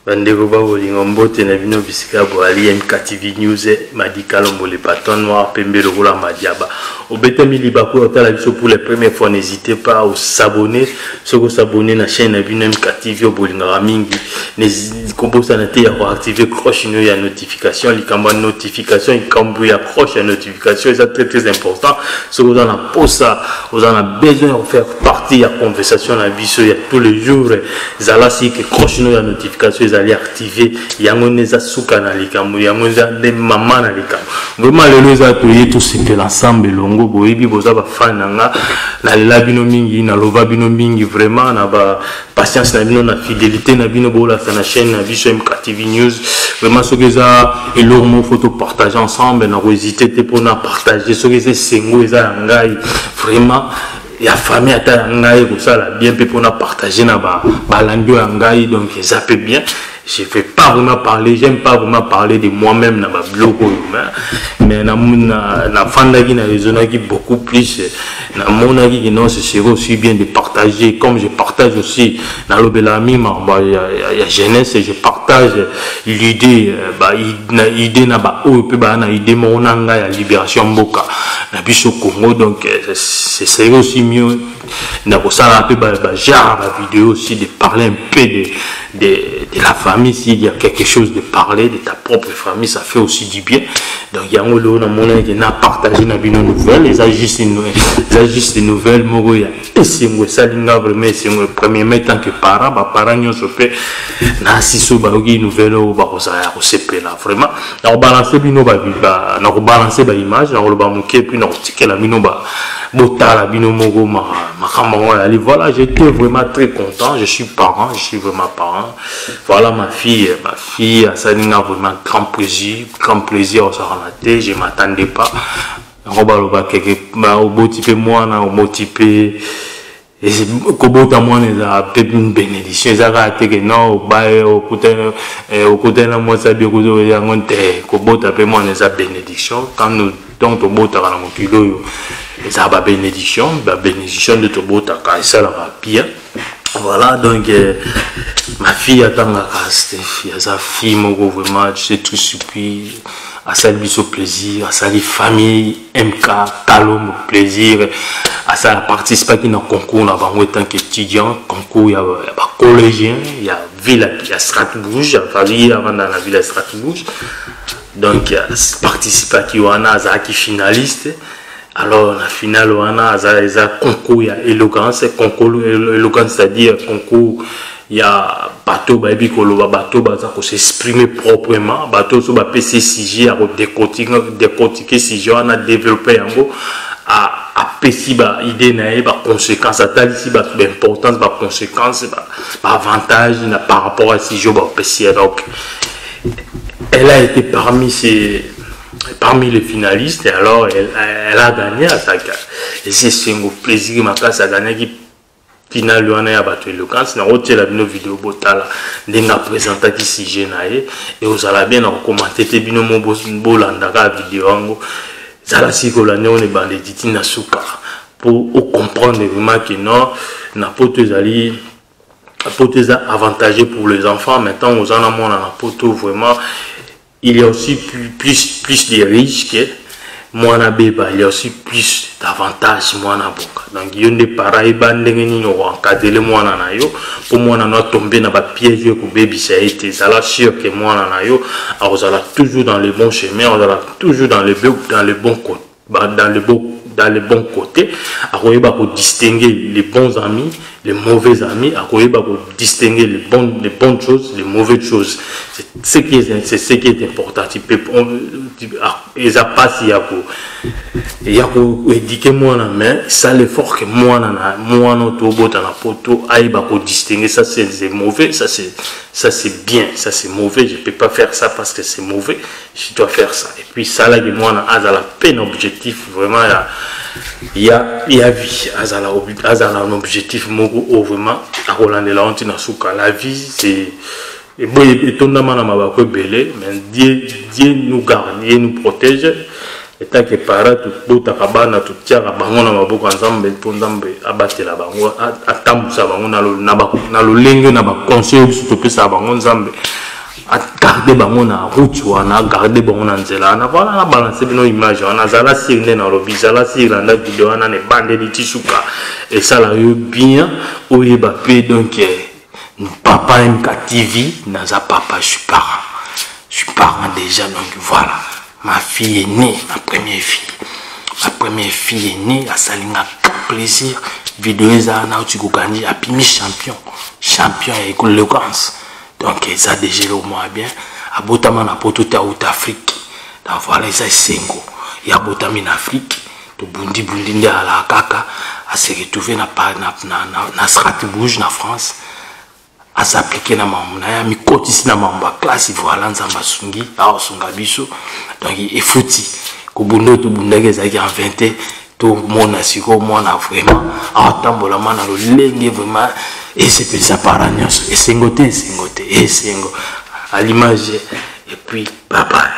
Bandeko ba bolingo mbote na bino bisika boali MKTV News Madikalo Mbole Paton Noir Pembe Lokola Madiaba. Obetami libako otala biso pour la première fois, n'hésitez pas à s'abonner. Si vous s'abonner na chaîne na bino MKTV bolinga mingi. N'hésitez pas à activer cloche ya notification, likamba notification, ikambu ya cloche ya notification, c'est très très important. Si vous en avez posa, vous en avez besoin de faire partie de la conversation na biso ya tous les jours. Zala si que cloche ya notification allez activer yango neza suka na likambo yango neza de mama na likambo vraiment lelo za toye tout ce que l'ensemble longo boyebi boza ba fan nga na lela bino mingi na lova bino mingi vraiment na ba patience na bino na fidélité na bino bola na chaîne na biso MKTV News vraiment ce que ça et leur mo photo partager ensemble na hésiter te pour na partager ce que c'est sengo eza ngai vraiment ya famille ata ngai ko sala bien pe pour na partager na ba balando ngai donc ça peut bien. Je ne vais pas vraiment parler, j'aime pas vraiment parler de moi-même dans ma blog, mais dans la fandagi na qui beaucoup plus, dans mon avis qui non, ce serait aussi bien de partager, comme je partage aussi dans l'obélami, il y a jeunesse et je partage l'idée, l'idée na ba ou peut ba na idée mon anga ya libération mboka na biso Congo, donc ce serait aussi mieux na ko sala peu ba genre la vidéo aussi de parler un peu de la famille. S'il y a quelque chose de parler de ta propre famille, ça fait aussi du bien. Donc il y a un monde qui n'a partagé nos nouvelles, ils agissent des nouvelles. Et c'est ça vraiment, c'est le premier mai tant que parents, parents nous se fait na siso ba une nouvelle ou ba ko ça là vraiment. On balancer bino ba on balancer ba image, on ba moquer puis on tirer la bino ba botala bino mogo voilà, j'étais vraiment très content, je suis parent, je suis vraiment parent. Voilà ma fille, ça a vraiment grand plaisir au Saranaté, je ne m'attendais pas. On va au beau type moi, au beau type et kobota moi une bénédiction, ça a été non au côté de moi ça bien kobota pe moi une bénédiction quand nous donc au bota dans mon kilo et ça va bénédiction de ton bota quand ça va bien. Voilà, donc ma fille attend la casse, sa fille, vraiment, je sais tout supplier, à saluer au plaisir, à saluer famille, MK, Talom, plaisir, à ça participer à un concours là-bas, en tant qu'étudiant, concours, il y a collégien, il y a ville, il y a Strasbourg, il avant dans la ville de Strasbourg, donc participer à Kiwana, qui finaliste. Alors, la finale, on a un concours, il y a éloquence, concours, éloquence, c'est-à-dire concours, il y a bateau, bateau, pour s'exprimer proprement, bateau, sur PC CG, à décortiquer CG, on a développé un mot, à PC, idée, conséquence, à tel ici, l'importance, conséquence, avantage, par rapport à CG, PC, donc, elle a été parmi les finalistes, et alors elle a gagné à sa carte. Et c'est un plaisir ma classe a gagné qui finale on a battu le camp. C'est une la vidéo botala n'a présenté qui si génial et vous allez bien en commenter tes bino mon bolanda vidéo ango zala si que l'année on est banditi na suka pour comprendre vraiment que non na pote ali pote avantagé pour les enfants. Maintenant aux en amont na poto vraiment. Il y a aussi plus de risques. Moi, il y a aussi plus d'avantages. Donc, il y a des parents qui ont encadré moi. Pour moi, on a tombé dans le piège pour bébé. Ça a été sûr que moi, on a toujours dans le bon chemin, on a toujours dans le bon côté. Dans les bons côtés, à distinguer les bons amis, les mauvais amis, à distinguer les bonnes choses, les mauvaises choses. C'est ce qui est important. Et ça passe, il y a pour éduquer moi la main, ça l'effort que moi notre bot dans la poteau, aïe pour distinguer ça c'est mauvais, ça c'est bien, ça c'est mauvais, je peux pas faire ça parce que c'est mauvais, je dois faire ça. Et puis ça là que moi à la peine objectif vraiment il y a vie à un objectif vraiment à Roland la honte na souka la vie c'est et bon étonnamment na mabako belé mais Dieu nous garde, Dieu nous protège Étant que para tout bota kabana tout tia bango na maboko nzambe po nzambe abatela bango atambusa bango na lo lenge na ba conseil biso to pesa bango nzambe a garder bango na route wana garder bango na nzela na voilà na balancer bino image wana zala sirne na lobi zala sirna na video wana ne bande di tisuka et ça la yo bien oyeba pe donc papa MKTV naza papa je suis parent déjà donc voilà. Ma fille est née, ma première fille. Ma première fille est née, à Salinga, plaisir. Vidéo, ça, na tu gagné, à Pimi champion. Champion et l'éloquence. Donc, ça, déjà, au moins bien. À Botama, na potota out Afrique. Donc, voilà, ça, c'est Sengo. Il y a Botama en Afrique. To bundi, à la kaka. À se retrouver na Strasbourg, na France. À s'appliquer na mambo na ya mikoti ici na mambo ya classe voilà nzamba sungi a sunga biso donc il fouti ko bundo to bundake ezaki inventé to mona siko mona vraiment a tambola mana lo lenge vraiment et c'est ça paragnos et sengote et sengo à l'image et puis bye bye.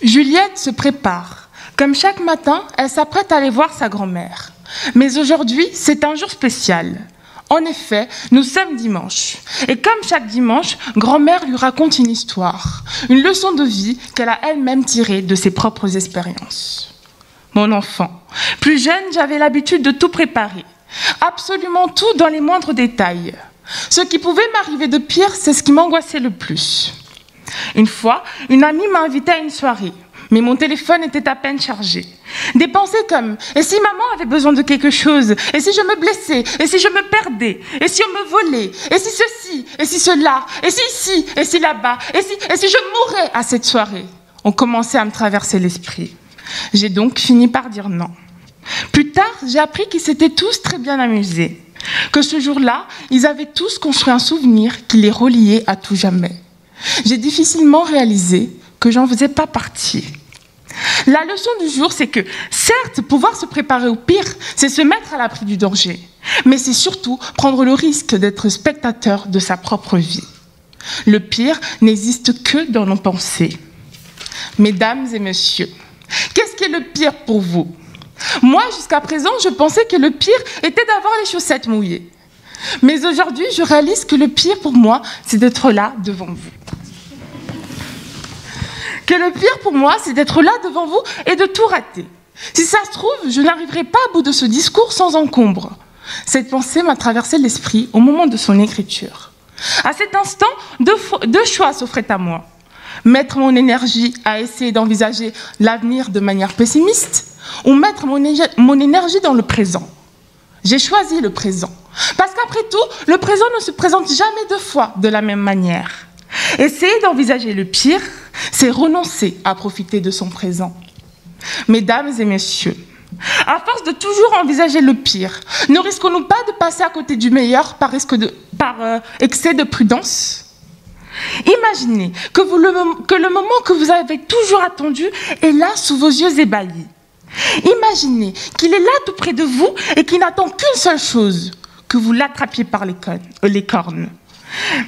Juliette se prépare. Comme chaque matin, elle s'apprête à aller voir sa grand-mère. Mais aujourd'hui, c'est un jour spécial. En effet, nous sommes dimanche. Et comme chaque dimanche, grand-mère lui raconte une histoire, une leçon de vie qu'elle a elle-même tirée de ses propres expériences. Mon enfant, plus jeune, j'avais l'habitude de tout préparer. Absolument tout dans les moindres détails. Ce qui pouvait m'arriver de pire, c'est ce qui m'angoissait le plus. Une fois, une amie m'a invitée à une soirée, mais mon téléphone était à peine chargé. Des pensées comme « et si maman avait besoin de quelque chose? Et si je me blessais? Et si je me perdais? Et si on me volait? Et si ceci? Et si cela? Et si ici? Et si là-bas? Et si je mourais à cette soirée ?» ont commencé à me traverser l'esprit. J'ai donc fini par dire non. Plus tard, j'ai appris qu'ils s'étaient tous très bien amusés, que ce jour-là, ils avaient tous construit un souvenir qui les reliait à tout jamais. J'ai difficilement réalisé que j'en faisais pas partie. La leçon du jour, c'est que, certes, pouvoir se préparer au pire, c'est se mettre à l'abri du danger, mais c'est surtout prendre le risque d'être spectateur de sa propre vie. Le pire n'existe que dans nos pensées. Mesdames et messieurs, qu'est-ce qui est le pire pour vous? Moi, jusqu'à présent, je pensais que le pire était d'avoir les chaussettes mouillées. Mais aujourd'hui, je réalise que le pire pour moi, c'est d'être là devant vous. Que le pire pour moi, c'est d'être là devant vous et de tout rater. Si ça se trouve, je n'arriverai pas à bout de ce discours sans encombre. Cette pensée m'a traversé l'esprit au moment de son écriture. À cet instant, deux choix s'offraient à moi. Mettre mon énergie à essayer d'envisager l'avenir de manière pessimiste ou mettre mon énergie dans le présent. J'ai choisi le présent. Parce qu'après tout, le présent ne se présente jamais deux fois de la même manière. Essayer d'envisager le pire, c'est renoncer à profiter de son présent. Mesdames et messieurs, à force de toujours envisager le pire, ne risquons-nous pas de passer à côté du meilleur par excès de prudence? Imaginez que le moment que vous avez toujours attendu est là sous vos yeux ébahis. Imaginez qu'il est là tout près de vous et qu'il n'attend qu'une seule chose, que vous l'attrapiez par les cornes.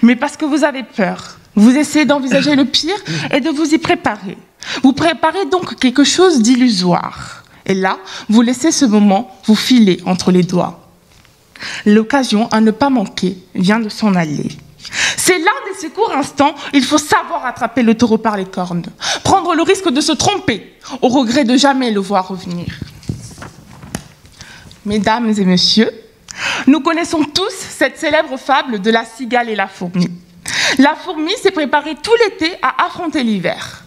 Mais parce que vous avez peur, vous essayez d'envisager le pire et de vous y préparer. Vous préparez donc quelque chose d'illusoire. Et là, vous laissez ce moment vous filer entre les doigts. L'occasion à ne pas manquer vient de s'en aller. C'est l'un de ces courts instants, il faut savoir attraper le taureau par les cornes, prendre le risque de se tromper, au regret de jamais le voir revenir. Mesdames et messieurs, nous connaissons tous cette célèbre fable de la cigale et la fourmi. La fourmi s'est préparée tout l'été à affronter l'hiver.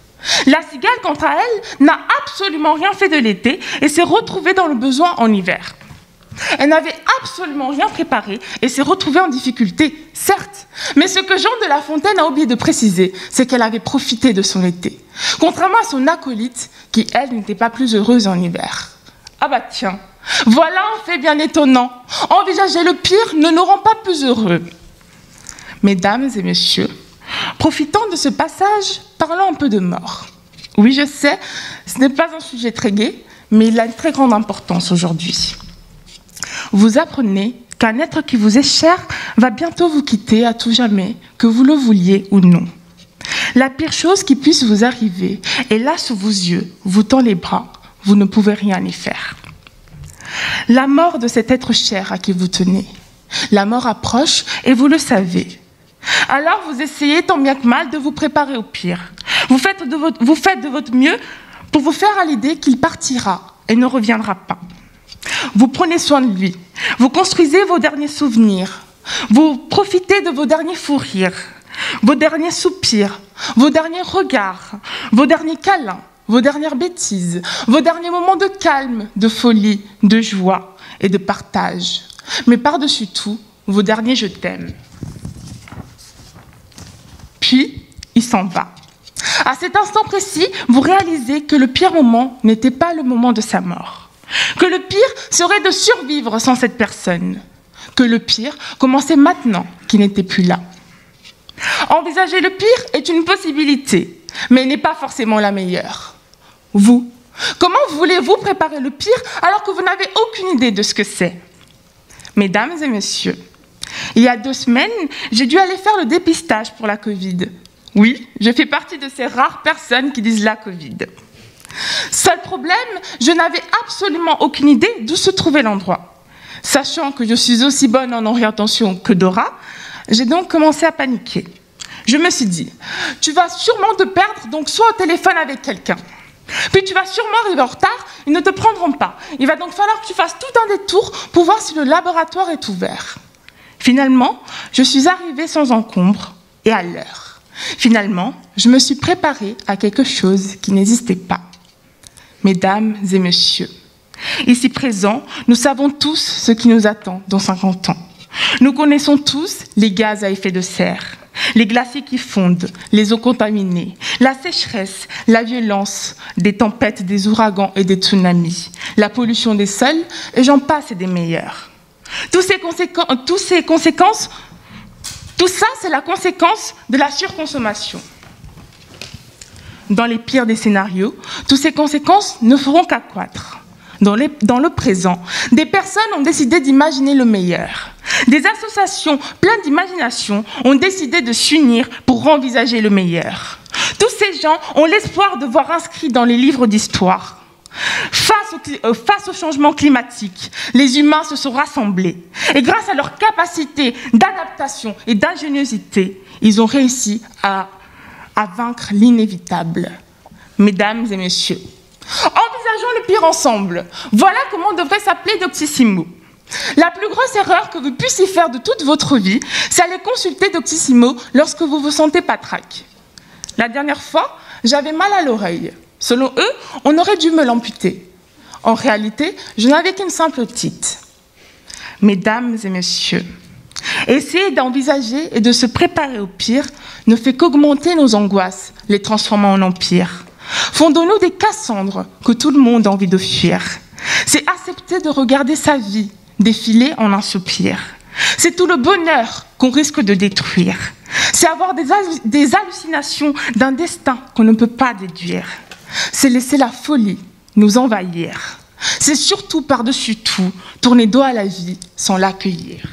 La cigale, quant à elle, n'a absolument rien fait de l'été et s'est retrouvée dans le besoin en hiver. Elle n'avait absolument rien préparé et s'est retrouvée en difficulté, certes. Mais ce que Jean de La Fontaine a oublié de préciser, c'est qu'elle avait profité de son été. Contrairement à son acolyte, qui, elle, n'était pas plus heureuse en hiver. Ah bah tiens, voilà un fait bien étonnant. Envisager le pire ne nous rend pas plus heureux. Mesdames et messieurs, Profitant de ce passage, parlons un peu de mort. Oui, je sais, ce n'est pas un sujet très gai, mais il a une très grande importance aujourd'hui. Vous apprenez qu'un être qui vous est cher va bientôt vous quitter à tout jamais, que vous le vouliez ou non. La pire chose qui puisse vous arriver est là sous vos yeux, vous tend les bras, vous ne pouvez rien y faire. La mort de cet être cher à qui vous tenez. La mort approche et vous le savez. Alors vous essayez tant bien que mal de vous préparer au pire. Vous faites de votre mieux pour vous faire à l'idée qu'il partira et ne reviendra pas. Vous prenez soin de lui. Vous construisez vos derniers souvenirs. Vous profitez de vos derniers fous rires, vos derniers soupirs, vos derniers regards, vos derniers câlins, vos dernières bêtises, vos derniers moments de calme, de folie, de joie et de partage. Mais par-dessus tout, vos derniers je t'aime. Puis, il s'en va. À cet instant précis, vous réalisez que le pire moment n'était pas le moment de sa mort. Que le pire serait de survivre sans cette personne. Que le pire commençait maintenant qu'il n'était plus là. Envisager le pire est une possibilité, mais n'est pas forcément la meilleure. Vous, comment voulez-vous préparer le pire alors que vous n'avez aucune idée de ce que c'est? Mesdames et messieurs, il y a 2 semaines, j'ai dû aller faire le dépistage pour la Covid. Oui, je fais partie de ces rares personnes qui disent la Covid. Seul problème, je n'avais absolument aucune idée d'où se trouvait l'endroit. Sachant que je suis aussi bonne en orientation que Dora, j'ai donc commencé à paniquer. Je me suis dit, tu vas sûrement te perdre, donc sois au téléphone avec quelqu'un. Puis tu vas sûrement arriver en retard, ils ne te prendront pas. Il va donc falloir que tu fasses tout un détour pour voir si le laboratoire est ouvert. Finalement, je suis arrivée sans encombre et à l'heure. Finalement, je me suis préparée à quelque chose qui n'existait pas. Mesdames et messieurs, ici présents, nous savons tous ce qui nous attend dans 50 ans. Nous connaissons tous les gaz à effet de serre, les glaciers qui fondent, les eaux contaminées, la sécheresse, la violence, des tempêtes, des ouragans et des tsunamis, la pollution des sols, et j'en passe et des meilleurs. Tout ça, c'est la conséquence de la surconsommation. Dans les pires des scénarios, toutes ces conséquences ne feront qu'accroître. Dans le présent, des personnes ont décidé d'imaginer le meilleur. Des associations pleines d'imagination ont décidé de s'unir pour envisager le meilleur. Tous ces gens ont l'espoir de voir inscrit dans les livres d'histoire. Face au changement climatique, les humains se sont rassemblés. Et grâce à leur capacité d'adaptation et d'ingéniosité, ils ont réussi à vaincre l'inévitable. Mesdames et messieurs, envisageons le pire ensemble. Voilà comment devrait s'appeler Doctissimo. La plus grosse erreur que vous puissiez faire de toute votre vie, c'est aller consulter Doctissimo lorsque vous vous sentez patraque. La dernière fois, j'avais mal à l'oreille. Selon eux, on aurait dû me l'amputer. En réalité, je n'avais qu'une simple otite. Mesdames et messieurs, essayer d'envisager et de se préparer au pire ne fait qu'augmenter nos angoisses, les transformant en empire. Fondons-nous des Cassandres que tout le monde a envie de fuir. C'est accepter de regarder sa vie défiler en un soupir. C'est tout le bonheur qu'on risque de détruire. C'est avoir des hallucinations d'un destin qu'on ne peut pas déduire. C'est laisser la folie nous envahir. C'est surtout par-dessus tout tourner dos à la vie sans l'accueillir.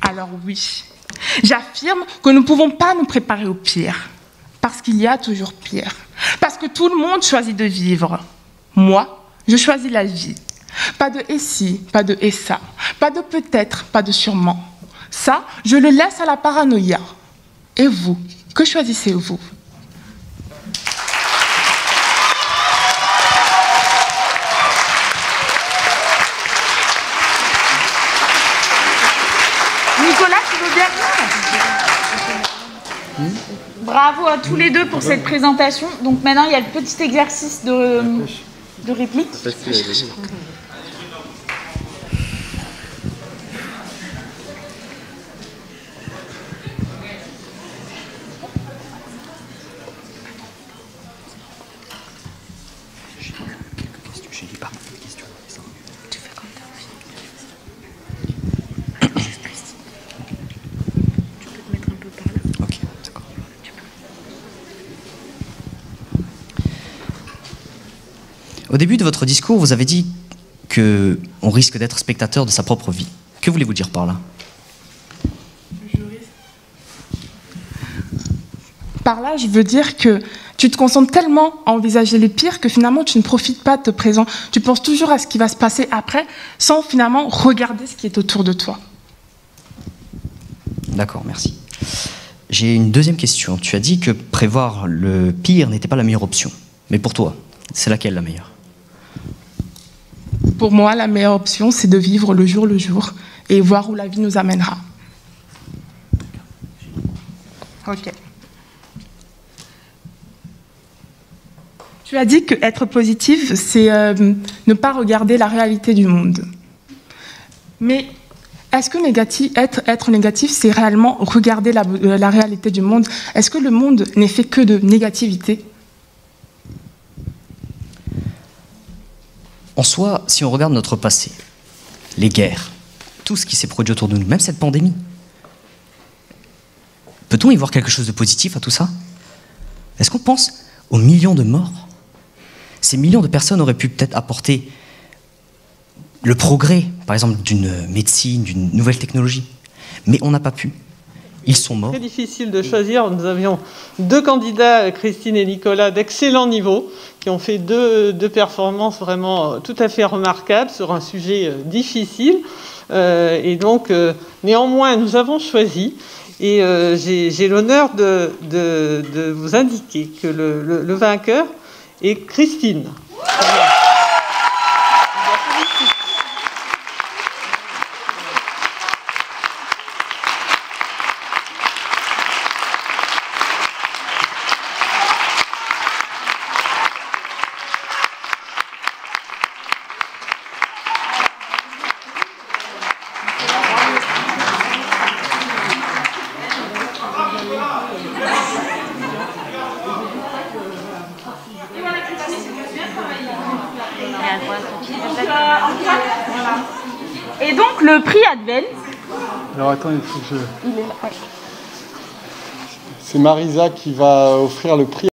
Alors oui, j'affirme que nous ne pouvons pas nous préparer au pire, parce qu'il y a toujours pire, parce que tout le monde choisit de vivre. Moi, je choisis la vie. Pas de et si, pas de et ça, pas de peut-être, pas de sûrement. Ça, je le laisse à la paranoïa. Et vous, que choisissez-vous ? Nicolas, tu veux bien ? Bravo à tous les deux pour cette présentation. Donc maintenant, il y a le petit exercice de réplique. Tu peux te mettre un peu par là. Au début de votre discours, vous avez dit qu'on risque d'être spectateur de sa propre vie. Que voulez-vous dire par là? Par là, je veux dire que tu te concentres tellement à envisager le pire que finalement tu ne profites pas de te présent. Tu penses toujours à ce qui va se passer après sans finalement regarder ce qui est autour de toi. D'accord, merci. J'ai une deuxième question. Tu as dit que prévoir le pire n'était pas la meilleure option. Mais pour toi, c'est laquelle la meilleure? Pour moi, la meilleure option, c'est de vivre le jour et voir où la vie nous amènera. Ok. Tu as dit qu'être positif, c'est ne pas regarder la réalité du monde. Mais est-ce que être négatif, c'est réellement regarder la réalité du monde? Est-ce que le monde n'est fait que de négativité? En soi, si on regarde notre passé, les guerres, tout ce qui s'est produit autour de nous, même cette pandémie, peut-on y voir quelque chose de positif à tout ça? Est-ce qu'on pense aux millions de morts? Ces millions de personnes auraient pu peut-être apporter le progrès, par exemple, d'une médecine, d'une nouvelle technologie. Mais on n'a pas pu. Ils sont morts. C'est très difficile de choisir. Nous avions deux candidats, Christine et Nicolas, d'excellent niveau, qui ont fait deux performances vraiment tout à fait remarquables sur un sujet difficile. Et donc, néanmoins, nous avons choisi. Et j'ai l'honneur de vous indiquer que le vainqueur est Christine. Et donc le prix Advent. Alors attends, il faut que je... C'est Marisa qui va offrir le prix.